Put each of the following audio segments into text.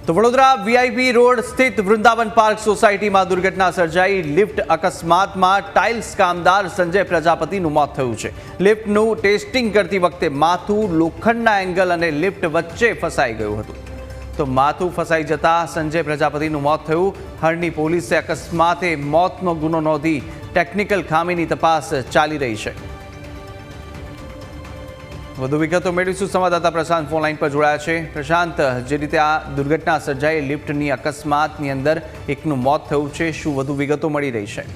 તો Vadodara VIP road સ્થિત Vrindavan park સોસાયટીમાં દુર્ઘટના સર્જાઈ। લિફ્ટ અકસ્માતમાં ટાઇલ્સ કામદાર સંજય પ્રજાપતિનું મોત થયું છે। લિફ્ટનું ટેસ્ટિંગ કરતી વખતે માથું લોખંડના એંગલ અને લિફ્ટ વચ્ચે ફસાઈ ગયું હતું। તો માથું ફસાઈ જતા સંજય પ્રજાપતિનું મોત થયું। હરણી પોલીસે અકસ્માતે મોતનો ગુનો નોંધી ટેકનિકલ ખામીની તપાસ ચાલી રહી છે। વધુ વિગતો મેળવીશું। સંવાદદાતા પ્રશાંત ફોન લાઈન પર જોડાયા છે। પ્રશાંત, જે રીતે આ દુર્ઘટના સર્જાઈ, લિફ્ટની અકસ્માતની અંદર એકનું મોત થયું છે, શું વધુ વિગતો મળી રહી છે?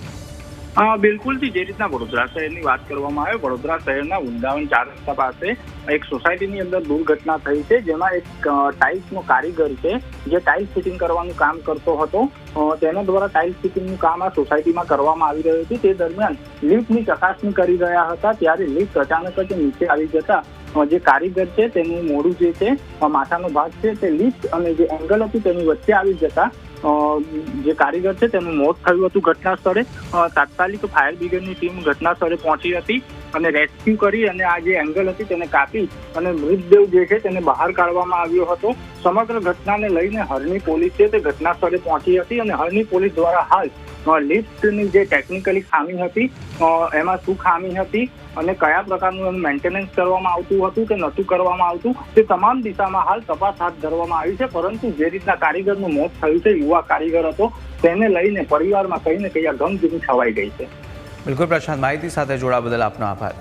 બિલકુલ જે રીતના વડોદરા શહેરની વાત કરવામાં આવે, વડોદરા શહેરના વૃંદાવન 4 રસ્તા પાસે એક સોસાયટીની અંદર દુર્ઘટના થઈ છે, જેમાં એક ટાઇલ્સનો કારીગર છે જે ટાઇલ્સ ફિટિંગ કરવાનું કામ કરતો હતો। તેના દ્વારા ટાઇલ્સ ફિટિંગનું કામ આ સોસાયટીમાં કરવામાં આવી રહ્યું હતું। તે દરમિયાન લિફ્ટની ચકાસણી કરી રહ્યા હતા, ત્યારે લિફ્ટ અચાનક જ નીચે આવી જતા જે કારીગર છે તેનું મોઢું જે છે, માથાનો ભાગ છે, તે લિફ્ટ અને જે એંગલ હતું તેની વચ્ચે આવી જતા જે કારીગર છે તેનું મોત થયું હતું ઘટના સ્થળે। તાત્કાલિક ફાયર બ્રિગેડની ટીમ ઘટના સ્થળે પહોંચી હતી અને રેસ્ક્યુ કરી અને આ જે એંગલ હતી તેને કાપી અને મૃતદેહ જે છે તેને બહાર કાઢવામાં આવ્યો હતો। સમગ્ર ઘટનાને લઈને હરણી પોલીસ છે તે ઘટના સ્થળે પહોંચી હતી અને હરણી પોલીસ દ્વારા હાલ લિફ્ટની જે ટેકનિકલી ખામી હતી એમાં શું ખામી હતી અને કયા પ્રકારનું એનું મેન્ટેનન્સ કરવામાં આવતું હતું કે નહોતું કરવામાં આવતું, તે તમામ દિશામાં હાલ તપાસ હાથ ધરવામાં આવી છે। પરંતુ જે રીતના કારીગરનું મોત થયું છે, યુવા કારીગર હતો, તેને લઈને પરિવારમાં કઈ ને કઈ ગમગીની છવાઈ ગઈ છે। બિલકુલ પ્રશાંત, માહિતી સાથે જોડાવા બદલ આપનો આભાર।